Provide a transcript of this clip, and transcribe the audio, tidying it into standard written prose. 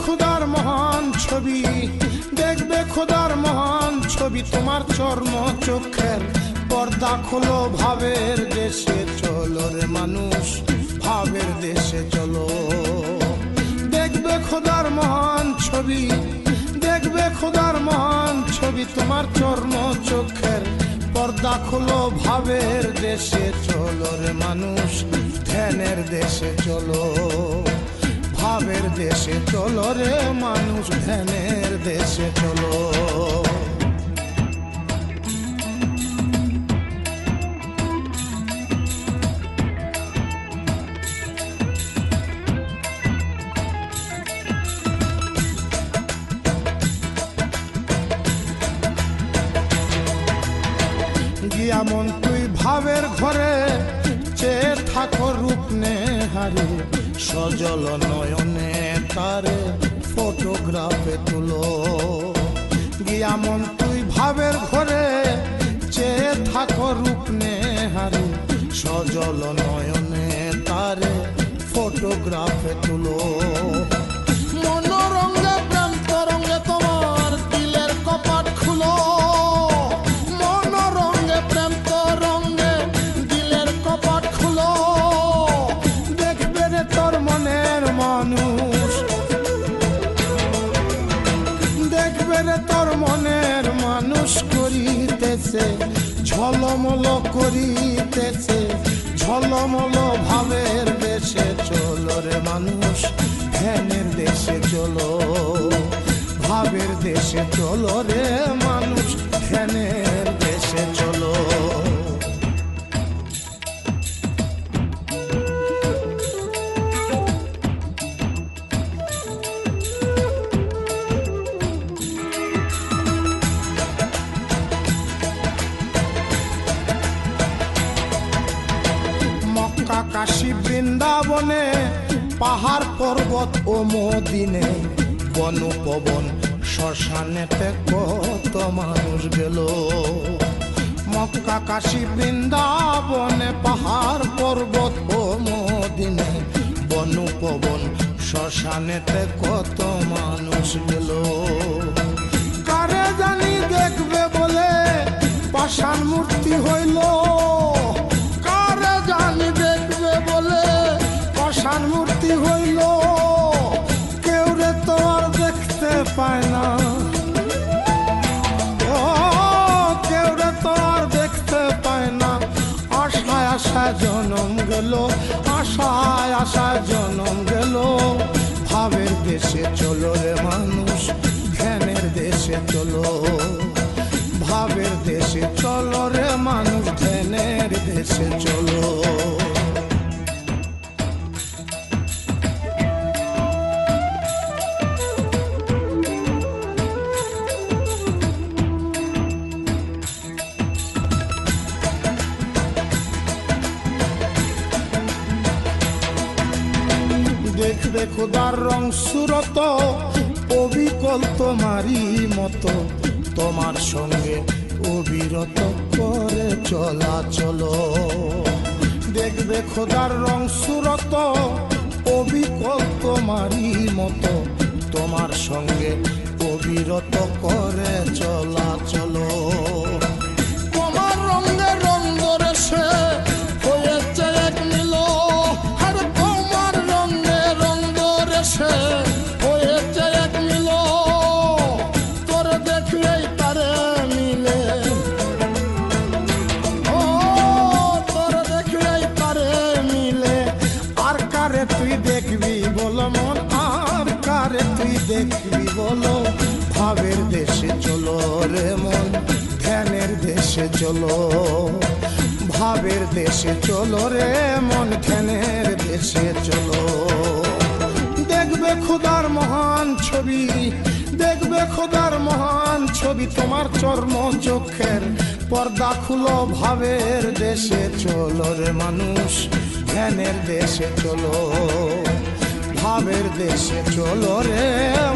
খোদার মহান ছবি, দেখবে খোদার মহান ছবি, তোমার চর্ম চোখের পর্দা খোলো, ভাবের দেশে চলো রে মানুষ, ভাবের দেশে চলো। দেখবে খোদার মহান ছবি, দেখবে খোদার মহান ছবি, তোমার চর্ম চোখের পর্দা খোলো, ভাবের দেশে চলো রে মানুষ, ধ্যানের দেশে চলো। ভাবের দেশে চলো রে মানুষ, ধ্যানের দেশে চলো। গিয়া মন তুই ভাবের ঘরে, চেয়ে থাকো রূপ নেহারে, সজল নয়নে তারে ফটোগ্রাফে তুলো। গিয়া মন তুই ভাবের ঘরে, চেয়ে থাকো রূপ নেহারে, সজল নয়নে তারে ফটোগ্রাফে তুলো। মনোরঙ্গে প্রেম তরঙ্গে তোমার দিলের কপাট খুলো, মনোরঙ্গে প্রেম তরঙ্গে দিলের কপাট খুলো। দেখবে রে তোর মনের মানুষ, দেখবে রে তোর মনের মানুষ করিতেছে ঝলমল করিতেছে, ঝলমল ভাবের দেশে চলো রে মানুষ, ধ্যানের দেশে চলো। ভাবের দেশে চলো রে মানুষ, ধ্যানের দেশে চলো। মক্কা কাশী বৃন্দাবনে, পাহাড় পর্বত ও মদিনে, বন পবন শ্মশানেতে কত মানুষ গেল। মক্কা কাশী বৃন্দাবনে, পাহাড় পর্বত ও মদিনে, বন পবন শ্মশানেতে কত মানুষ গেল। কারে জানি দেখবে বলে পাষাণ মূর্তি হইল, কারে জানি দেখবে বলে পাষাণ মূর্তি হইল। কেউ রে তো আর দেখতে পায় না, ও কেউ রে তো আর দেখতে পায় না। আশায় আশায় জনম গেল, আশায় আশায় জনম গেল। ভাবের দেশে চলো রে মানুষ, ধ্যানের দেশে চলো। ভাবের দেশে চলো রে মানুষ, ধ্যানের দেশে চলো। দেখবে খোদার রং সুরত, অবিকল তোমারই মতো, তোমার সঙ্গে অবিরত করে চলা চলো। দেখবে খোদার রং সুরত, অবিকল তোমারই মতো, তোমার সঙ্গে অবিরত করে চলা চলো। তোমার রঙে রঙ ধরেছে হয়েছে এক নীল, আর তোমার রঙে রঙ ধরেছে হয়েছে এক নীল। তোর দেখলেই তারে মিলে, ও তোর দেখলেই তারে মিলে। আর কারে তুই দেখবি বলো মন, আর কারে তুই দেখবি বলো। ভাবের দেশে চলো রে মন, ধ্যানের দেশে চলো। ভাবের দেশে চলো রে মন, ধ্যানের দেশে চলো। দেখবে খোদার মহান ছবি, দেখবে খোদার মহান ছবি, তোমার চর্ম চোখের পর্দা খুলো। ভাবের দেশে চলো রে মানুষ, ধ্যানের দেশে চলো, ভাবের দেশে চলো রে